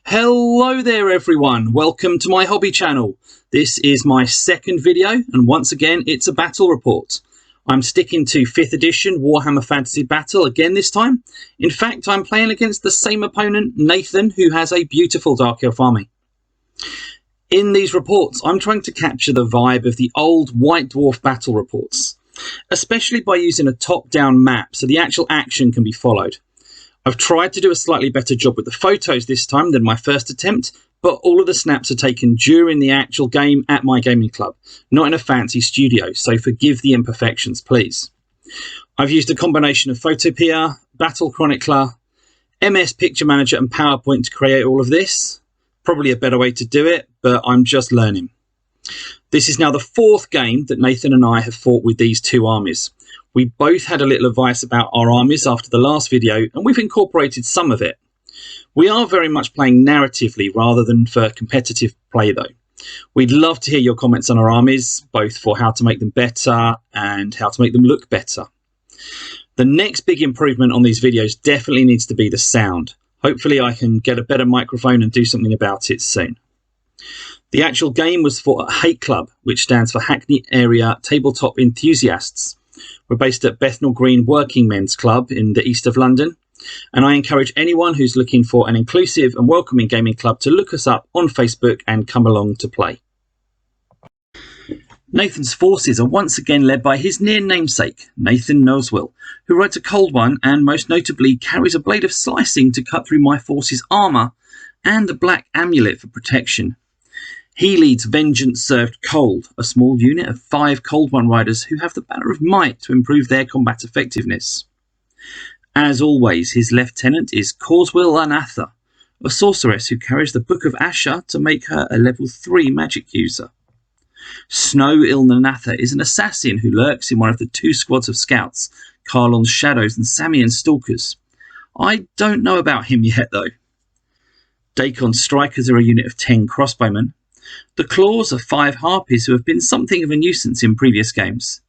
Hello there everyone, welcome to my hobby channel. This is my second video and once again it's a battle report. I'm sticking to 5th edition Warhammer Fantasy Battle again this time. In fact, I'm playing against the same opponent, Nathan, who has a beautiful Dark Elf army. In these reports, I'm trying to capture the vibe of the old White Dwarf battle reports, especially by using a top-down map so the actual action can be followed. I've tried to do a slightly better job with the photos this time than my first attempt, but all of the snaps are taken during the actual game at my gaming club, not in a fancy studio, so forgive the imperfections, please. I've used a combination of Photopea, Battle Chronicler, MS Picture Manager and PowerPoint to create all of this. Probably a better way to do it, but I'm just learning. This is now the 4th game that Nathan and I have fought with these two armies. We both had a little advice about our armies after the last video, and we've incorporated some of it. We are very much playing narratively rather than for competitive play though. We'd love to hear your comments on our armies, both for how to make them better and how to make them look better. The next big improvement on these videos definitely needs to be the sound. Hopefully I can get a better microphone and do something about it soon. The actual game was for Hate Club, which stands for Hackney Area Tabletop Enthusiasts. We're based at Bethnal Green Working Men's Club in the east of London, and I encourage anyone who's looking for an inclusive and welcoming gaming club to look us up on Facebook and come along to play. Nathan's forces are once again led by his near namesake, Nathan Noswell, who rides a cold one and most notably carries a blade of slicing to cut through my force's armour and a black amulet for protection. He leads Vengeance Served Cold, a small unit of 5 Cold One riders who have the Banner of Might to improve their combat effectiveness. As always, his lieutenant is Causewell Anatha, a sorceress who carries the Book of Asher to make her a level 3 magic user. Snow Ilnanatha is an assassin who lurks in one of the 2 squads of scouts, Karlon's Shadows and Samian's Stalkers. I don't know about him yet though. Dacon's Strikers are a unit of 10 crossbowmen. The Claws are 5 harpies who have been something of a nuisance in previous games.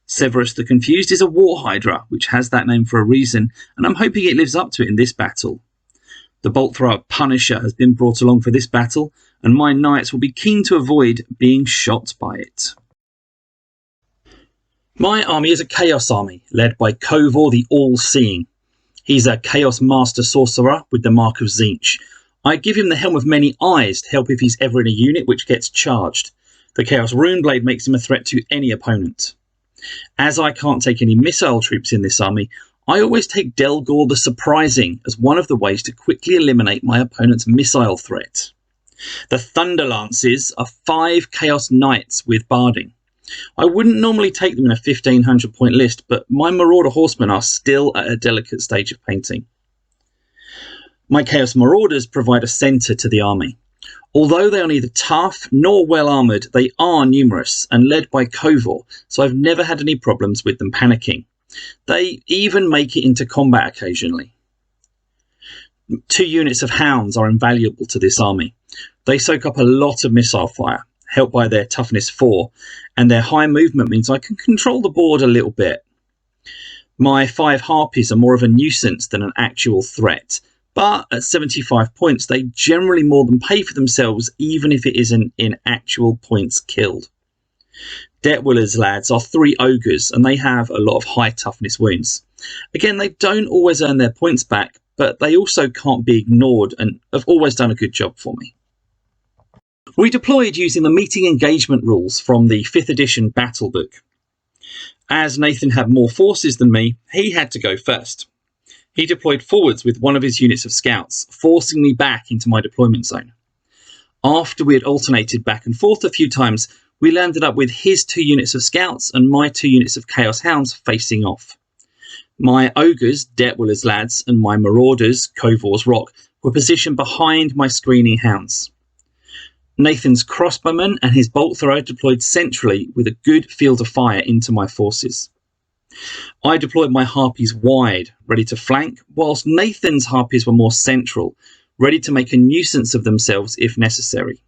Severus the Confused is a War Hydra, which has that name for a reason, and I'm hoping it lives up to it in this battle. The Bolt Thrower Punisher has been brought along for this battle, and my knights will be keen to avoid being shot by it. My army is a Chaos army, led by Kovor the All-Seeing. He's a Chaos Master Sorcerer with the Mark of Tzeentch. I give him the Helm of Many Eyes to help if he's ever in a unit which gets charged. The Chaos Runeblade makes him a threat to any opponent. As I can't take any missile troops in this army, I always take Delgor the Surprising as one of the ways to quickly eliminate my opponent's missile threat. The Thunderlances are 5 Chaos Knights with Barding. I wouldn't normally take them in a 1500 point list, but my Marauder Horsemen are still at a delicate stage of painting. My Chaos Marauders provide a centre to the army. Although they are neither tough nor well armoured, they are numerous and led by Kovor, so I've never had any problems with them panicking. They even make it into combat occasionally. 2 units of Hounds are invaluable to this army. They soak up a lot of missile fire, helped by their toughness 4, and their high movement means I can control the board a little bit. My 5 Harpies are more of a nuisance than an actual threat, but at 75 points they generally more than pay for themselves even if it isn't in actual points killed. Detwiller's lads are 3 Ogres and they have a lot of high toughness wounds. Again, they don't always earn their points back, but they also can't be ignored and have always done a good job for me. We deployed using the meeting engagement rules from the 5th edition battle book. As Nathan had more forces than me, he had to go first. He deployed forwards with one of his units of scouts, forcing me back into my deployment zone. After we had alternated back and forth a few times, we landed up with his 2 units of scouts and my 2 units of Chaos Hounds facing off. My Ogres, Detwiller's lads, and my Marauders, Kovor's Rock, were positioned behind my screening hounds. Nathan's crossbowmen and his bolt thrower deployed centrally with a good field of fire into my forces. I deployed my Harpies wide, ready to flank, whilst Nathan's Harpies were more central, ready to make a nuisance of themselves if necessary.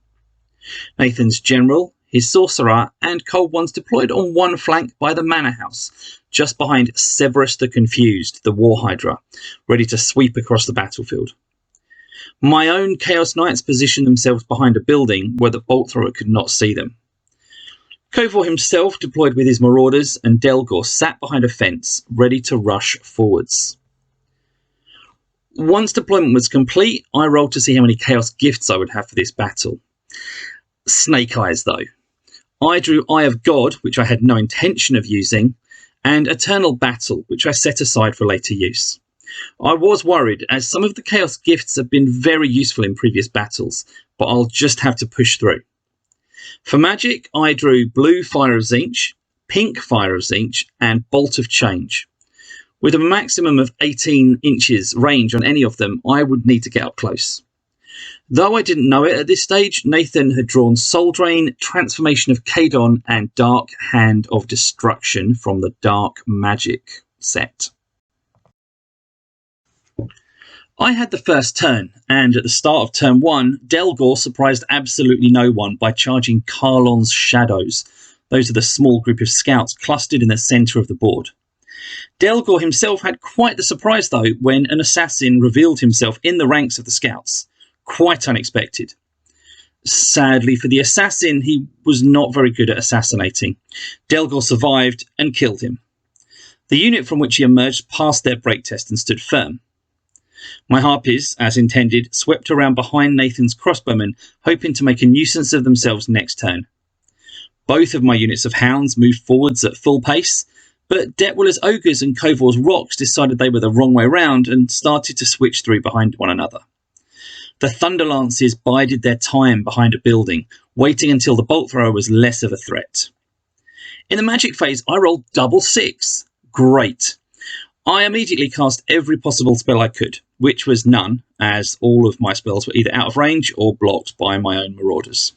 Nathan's General, his Sorcerer, and Cold Ones deployed on one flank by the Manor House, just behind Severus the Confused, the War Hydra, ready to sweep across the battlefield. My own Chaos Knights positioned themselves behind a building where the bolt thrower could not see them. Kovor himself deployed with his marauders, and Delgor sat behind a fence, ready to rush forwards. Once deployment was complete, I rolled to see how many Chaos Gifts I would have for this battle. Snake Eyes, though. I drew Eye of God, which I had no intention of using, and Eternal Battle, which I set aside for later use. I was worried, as some of the Chaos Gifts have been very useful in previous battles, but I'll just have to push through. For magic, I drew Blue Fire of Tzeentch, Pink Fire of Tzeentch, and Bolt of Change. With a maximum of 18 inches range on any of them, I would need to get up close. Though I didn't know it at this stage, Nathan had drawn Soul Drain, Transformation of Kadon, and Dark Hand of Destruction from the Dark Magic set. I had the first turn, and at the start of turn 1, Delgor surprised absolutely no one by charging Karlon's Shadows. Those are the small group of scouts clustered in the centre of the board. Delgor himself had quite the surprise, though, when an assassin revealed himself in the ranks of the scouts. Quite unexpected. Sadly for the assassin, he was not very good at assassinating. Delgor survived and killed him. The unit from which he emerged passed their break test and stood firm. My harpies, as intended, swept around behind Nathan's crossbowmen, hoping to make a nuisance of themselves next turn. Both of my units of hounds moved forwards at full pace, but Detwiller's ogres and Kovor's rocks decided they were the wrong way round and started to switch through behind one another. The Thunderlances bided their time behind a building, waiting until the bolt thrower was less of a threat. In the magic phase, I rolled double 6. Great. I immediately cast every possible spell I could, which was none, as all of my spells were either out of range or blocked by my own marauders.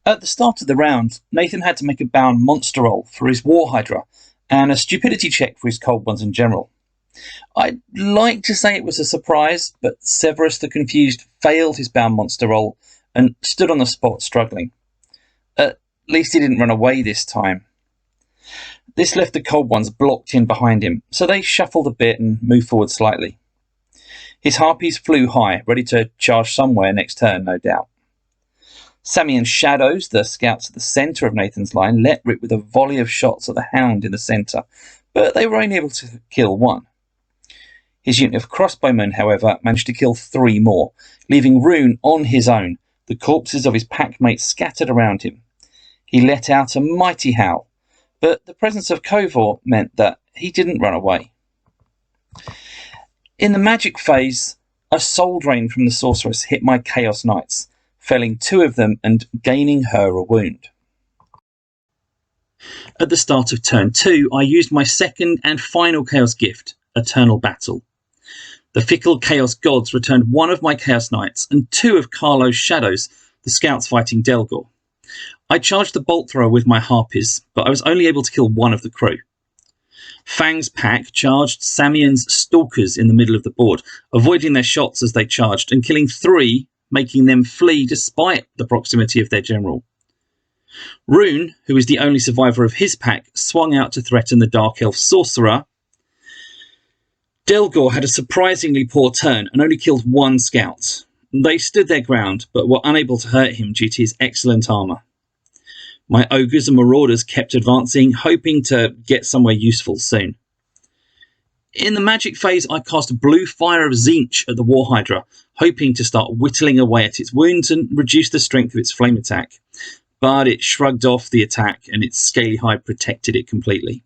At the start of the round, Nathan had to make a bound monster roll for his War Hydra, and a stupidity check for his Cold Ones in general. I'd like to say it was a surprise, but Severus the Confused failed his bound monster roll and stood on the spot struggling. At least he didn't run away this time. This left the Cold Ones blocked in behind him, so they shuffled a bit and moved forward slightly. His harpies flew high, ready to charge somewhere next turn, no doubt. Samian's Shadows, the scouts at the centre of Nathan's line, let rip with a volley of shots at the hound in the centre, but they were only able to kill one. His unit of crossbowmen, however, managed to kill 3 more, leaving Rune on his own, the corpses of his packmates scattered around him. He let out a mighty howl, but the presence of Kovor meant that he didn't run away. In the magic phase, a soul drain from the sorceress hit my Chaos Knights, felling 2 of them and gaining her a wound. At the start of turn 2, I used my second and final Chaos Gift, Eternal Battle. The fickle Chaos Gods returned 1 of my Chaos Knights and 2 of Carlo's Shadows, the scouts fighting Delgor. I charged the bolt thrower with my harpies, but I was only able to kill 1 of the crew. Fang's pack charged Samian's Stalkers in the middle of the board, avoiding their shots as they charged and killing 3, making them flee despite the proximity of their general. Rune, who is the only survivor of his pack, swung out to threaten the Dark Elf Sorcerer. Delgor had a surprisingly poor turn and only killed 1 scout. They stood their ground, but were unable to hurt him due to his excellent armour. My ogres and marauders kept advancing, hoping to get somewhere useful soon. In the magic phase, I cast Blue Fire of Tzeentch at the War Hydra, hoping to start whittling away at its wounds and reduce the strength of its flame attack. But it shrugged off the attack, and its scaly hide protected it completely.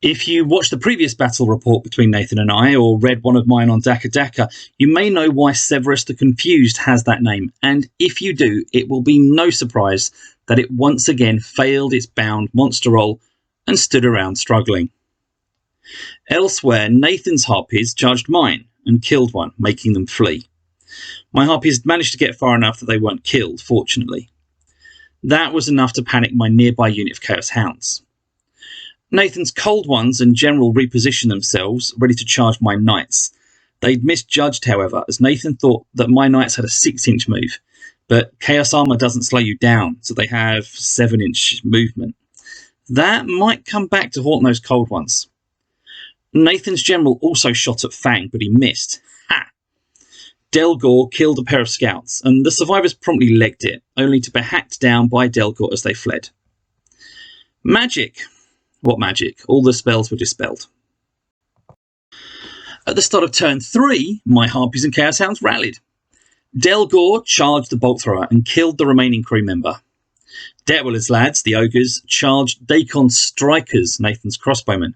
If you watched the previous battle report between Nathan and I, or read one of mine on Daka Daka, you may know why Severus the Confused has that name, and if you do, it will be no surprise that it once again failed its bound monster roll and stood around struggling. Elsewhere, Nathan's harpies charged mine and killed one, making them flee. My harpies managed to get far enough that they weren't killed, fortunately. That was enough to panic my nearby unit of Chaos Hounds. Nathan's Cold Ones and General repositioned themselves, ready to charge my Knights. They'd misjudged, however, as Nathan thought that my Knights had a 6-inch move, but Chaos Armour doesn't slow you down, so they have 7-inch movement. That might come back to haunt those Cold Ones. Nathan's general also shot at Fang, but he missed. Ha! Delgor killed a pair of scouts, and the survivors promptly legged it, only to be hacked down by Delgor as they fled. Magic. What magic? All the spells were dispelled. At the start of turn 3, my Harpies and Chaos Hounds rallied. Delgor charged the bolt thrower and killed the remaining crew member. Detwiller's lads, the ogres, charged Dakon's strikers, Nathan's crossbowmen.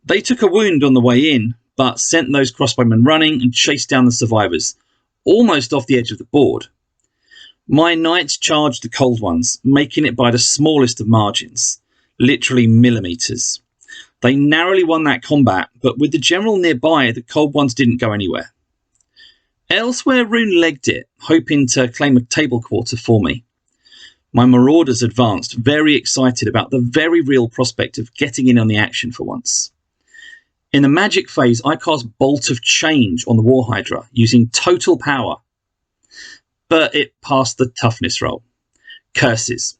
They took a wound on the way in, but sent those crossbowmen running and chased down the survivors, almost off the edge of the board. My knights charged the cold ones, making it by the smallest of margins, literally millimetres. They narrowly won that combat, but with the general nearby, the cold ones didn't go anywhere. Elsewhere, Rune legged it, hoping to claim a table quarter for me. My marauders advanced, very excited about the very real prospect of getting in on the action for once. In the magic phase, I cast Bolt of Change on the War Hydra, using total power. But it passed the toughness roll. Curses.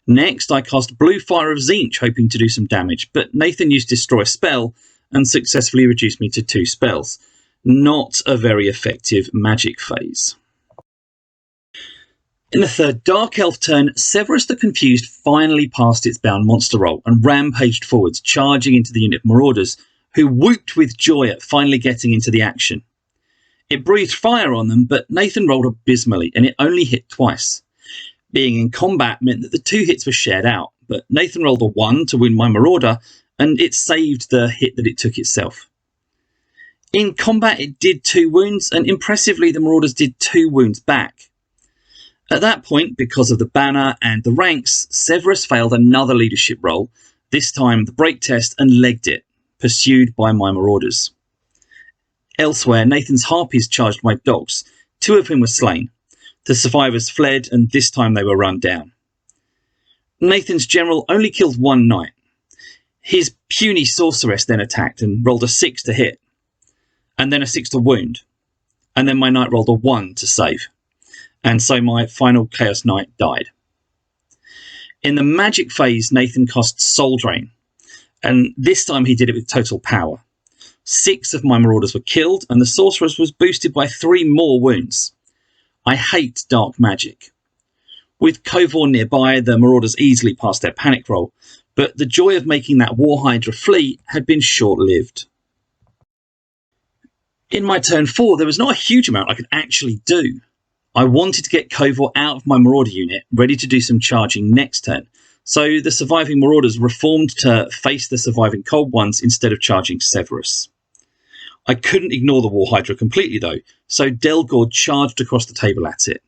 Next, I cast Blue Fire of Tzeentch, hoping to do some damage, but Nathan used Destroy Spell and successfully reduced me to 2 spells. Not a very effective magic phase. In the third Dark Elf turn, Severus the Confused finally passed its bound monster roll and rampaged forwards, charging into the unit of marauders, who whooped with joy at finally getting into the action. It breathed fire on them, but Nathan rolled abysmally, and it only hit twice. Being in combat meant that the 2 hits were shared out, but Nathan rolled a 1 to win my marauder, and it saved the hit that it took itself. In combat, it did 2 wounds, and impressively, the marauders did 2 wounds back. At that point, because of the banner and the ranks, Severus failed another leadership roll, this time the break test, and legged it, pursued by my marauders. Elsewhere, Nathan's Harpies charged my dogs, 2 of whom were slain. The survivors fled, and this time they were run down. Nathan's general only killed 1 knight. His puny sorceress then attacked and rolled a 6 to hit, and then a 6 to wound, and then my knight rolled a 1 to save, and so my final Chaos Knight died. In the magic phase, Nathan cast Soul Drain, and this time he did it with total power. 6 of my marauders were killed, and the sorceress was boosted by 3 more wounds. I hate dark magic. With Kovor nearby, the marauders easily passed their panic roll, but the joy of making that War Hydra flee had been short-lived. In my turn 4, there was not a huge amount I could actually do. I wanted to get Kovor out of my marauder unit, ready to do some charging next turn, so the surviving marauders reformed to face the surviving cold ones instead of charging Severus. I couldn't ignore the War Hydra completely though, so Delgor charged across the table at it.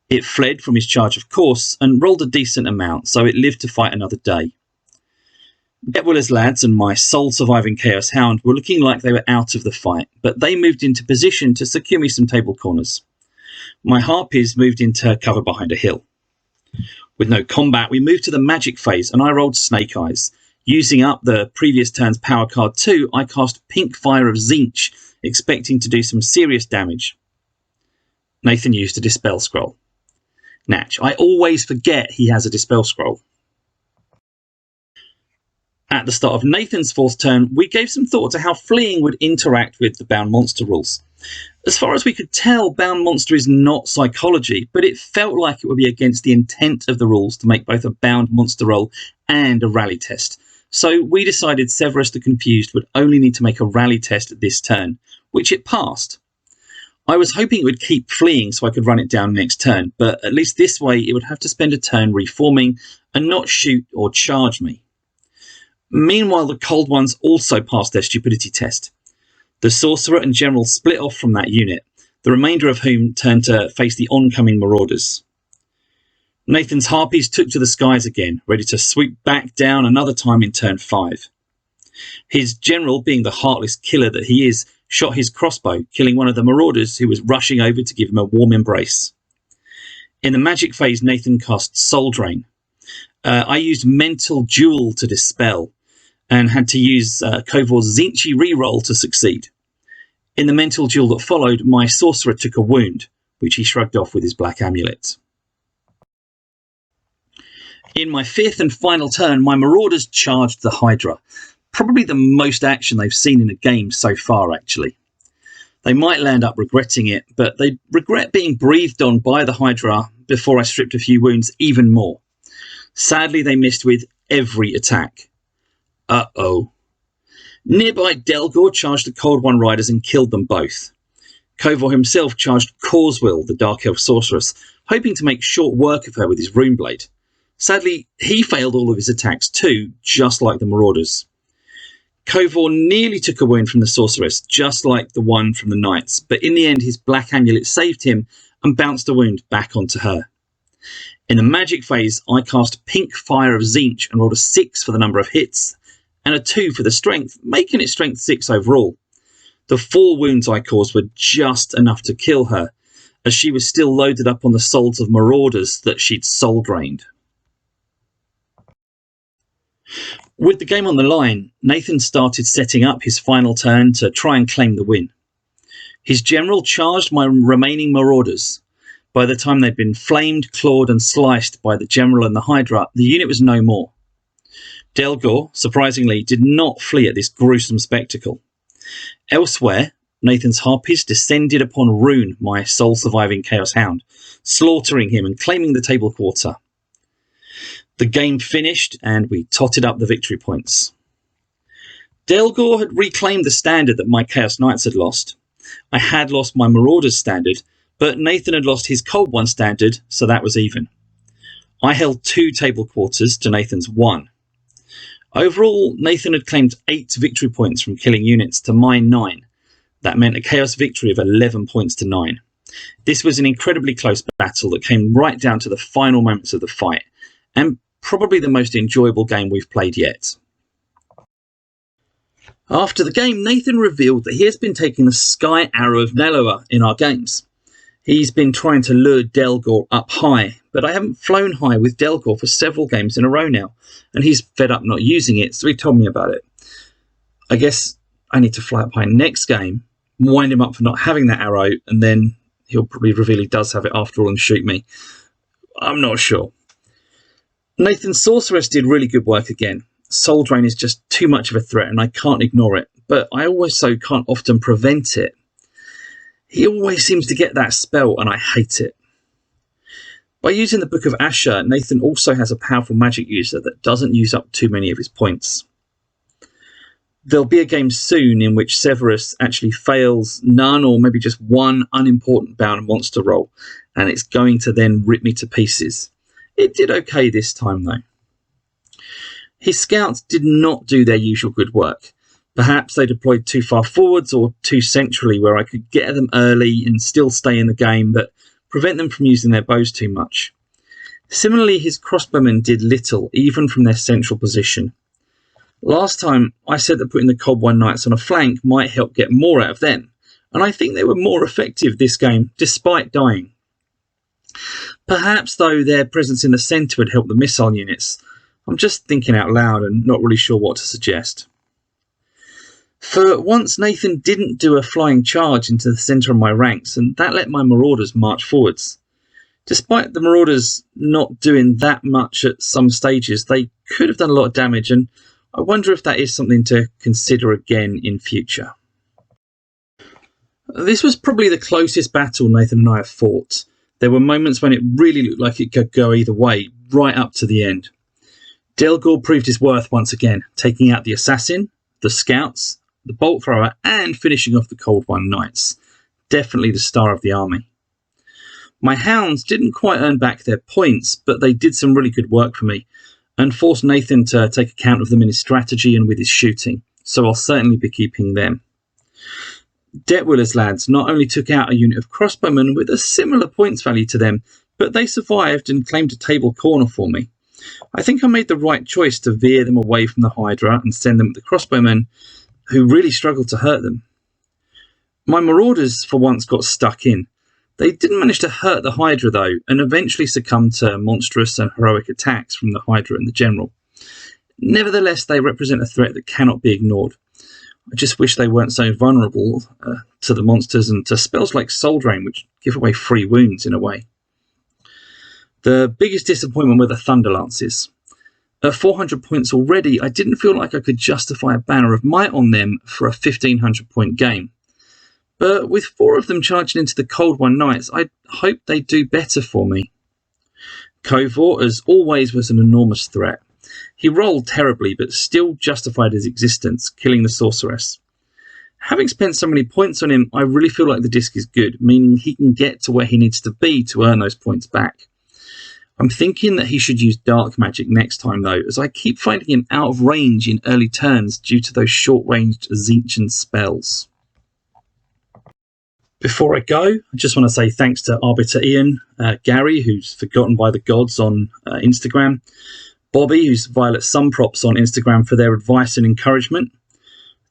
It fled from his charge of course, and rolled a decent amount, so it lived to fight another day. Detwiller's lads and my sole surviving Chaos Hound were looking like they were out of the fight, but they moved into position to secure me some table corners. My Harpies moved into cover behind a hill. With no combat, we moved to the magic phase, and I rolled Snake Eyes. Using up the previous turn's power card 2, I cast Pink Fire of Tzeentch, expecting to do some serious damage. Nathan used a Dispel Scroll. Natch, I always forget he has a Dispel Scroll. At the start of Nathan's 4th turn, we gave some thought to how fleeing would interact with the Bound Monster rules. As far as we could tell, Bound Monster is not psychology, but it felt like it would be against the intent of the rules to make both a Bound Monster roll and a rally test. So we decided Severus the Confused would only need to make a rally test this turn, which it passed. I was hoping it would keep fleeing so I could run it down next turn, but at least this way it would have to spend a turn reforming and not shoot or charge me. Meanwhile, the cold ones also passed their stupidity test. The sorcerer and general split off from that unit, the remainder of whom turned to face the oncoming marauders. Nathan's Harpies took to the skies again, ready to sweep back down another time in turn 5. His general, being the heartless killer that he is, shot his crossbow, killing one of the marauders who was rushing over to give him a warm embrace. In the magic phase, Nathan cast Soul Drain. I used Mental Duel to dispel, and had to use Kovor's Tzeentch reroll to succeed. In the mental duel that followed, my sorcerer took a wound, which he shrugged off with his black amulet. In my 5th and final turn, my marauders charged the Hydra, probably the most action they've seen in a game so far, actually. They might land up regretting it, but they regret being breathed on by the Hydra before I stripped a few wounds even more. Sadly, they missed with every attack. Uh-oh. Nearby, Delgor charged the Cold One Riders and killed them both. Kovor himself charged Corswill, the Dark Elf sorceress, hoping to make short work of her with his runeblade. Sadly, he failed all of his attacks too, just like the Marauders. Kovor nearly took a wound from the sorceress, just like the one from the Knights, but in the end his black amulet saved him and bounced a wound back onto her. In the magic phase, I cast Pink Fire of Tzeentch and rolled a 6 for the number of hits, and a 2 for the strength, making it strength 6 overall. The 4 wounds I caused were just enough to kill her, as she was still loaded up on the souls of Marauders that she'd soul drained. With the game on the line, Nathan started setting up his final turn to try and claim the win. His general charged my remaining Marauders. By the time they'd been flamed, clawed and sliced by the general and the Hydra, the unit was no more. Delgor, surprisingly, did not flee at this gruesome spectacle. Elsewhere, Nathan's Harpies descended upon Rune, my sole surviving Chaos Hound, slaughtering him and claiming the table quarter. The game finished and we totted up the victory points. Delgor had reclaimed the standard that my Chaos Knights had lost. I had lost my Marauders standard, but Nathan had lost his Cold One standard, so that was even. I held 2 table quarters to Nathan's 1. Overall, Nathan had claimed 8 victory points from killing units to my 9. That meant a Chaos victory of 11 points to 9. This was an incredibly close battle that came right down to the final moments of the fight, and probably the most enjoyable game we've played yet. After the game, Nathan revealed that he has been taking the Sky Arrow of Nelloa in our games. He's been trying to lure Delgor up high, but I haven't flown high with Delgor for several games in a row now, and he's fed up not using it, so he told me about it. I guess I need to fly up high next game, wind him up for not having that arrow, and then he'll probably reveal he does have it after all and shoot me. I'm not sure. Nathan's Sorceress did really good work again. Soul Drain is just too much of a threat and I can't ignore it, but I also can't often prevent it. He always seems to get that spell and I hate it. By using the Book of Asher, Nathan also has a powerful magic user that doesn't use up too many of his points. There'll be a game soon in which Severus actually fails none or maybe just one unimportant bound monster roll, and it's going to then rip me to pieces. It did okay this time though. His scouts did not do their usual good work. Perhaps they deployed too far forwards or too centrally where I could get them early and still stay in the game, but prevent them from using their bows too much. Similarly, his crossbowmen did little, even from their central position. Last time, I said that putting the Cold One Knights on a flank might help get more out of them, and I think they were more effective this game, despite dying. Perhaps, though, their presence in the centre would help the missile units. I'm just thinking out loud and not really sure what to suggest. For once, Nathan didn't do a flying charge into the centre of my ranks, and that let my Marauders march forwards. Despite the Marauders not doing that much at some stages, they could have done a lot of damage, and I wonder if that is something to consider again in future. This was probably the closest battle Nathan and I have fought. There were moments when it really looked like it could go either way, right up to the end. Delgor proved his worth once again, taking out the Assassin, the Scouts, the Bolt Thrower, and finishing off the Cold One Knights. Definitely the star of the army. My Hounds didn't quite earn back their points, but they did some really good work for me, and forced Nathan to take account of them in his strategy and with his shooting, so I'll certainly be keeping them. Detwiller's lads not only took out a unit of crossbowmen with a similar points value to them, but they survived and claimed a table corner for me. I think I made the right choice to veer them away from the Hydra and send them with the crossbowmen, who really struggled to hurt them. My Marauders for once got stuck in. They didn't manage to hurt the Hydra though, and eventually succumbed to monstrous and heroic attacks from the Hydra and the General. Nevertheless, they represent a threat that cannot be ignored. I just wish they weren't so vulnerable to the monsters and to spells like Soul Drain, which give away free wounds in a way. The biggest disappointment were the Thunderlances. At 400 points already, I didn't feel like I could justify a banner of might on them for a 1500 point game. But with 4 of them charging into the Cold One Knights, I hope they do better for me. Kovor, as always, was an enormous threat. He rolled terribly, but still justified his existence, killing the sorceress. Having spent so many points on him, I really feel like the disc is good, meaning he can get to where he needs to be to earn those points back. I'm thinking that he should use dark magic next time though, as I keep finding him out of range in early turns due to those short-ranged Tzeentch spells. Before I go, I just want to say thanks to Arbiter Ian, Gary, who's Forgotten by the Gods on Instagram, Bobby, who's Violet Sunprops on Instagram for their advice and encouragement.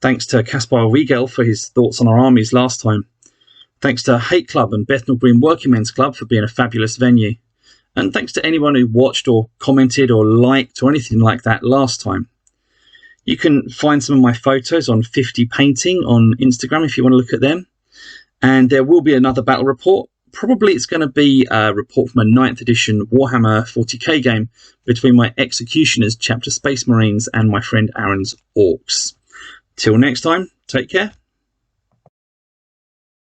Thanks to Caspar Wiegel for his thoughts on our armies last time. Thanks to Hate Club and Bethnal Green Working Men's Club for being a fabulous venue. And thanks to anyone who watched or commented or liked or anything like that last time. You can find some of my photos on 50 Painting on Instagram if you want to look at them. And there will be another battle report. Probably it's going to be a report from a 9th edition Warhammer 40k game between my Executioners chapter Space Marines and my friend Aaron's Orcs. Till next time, take care.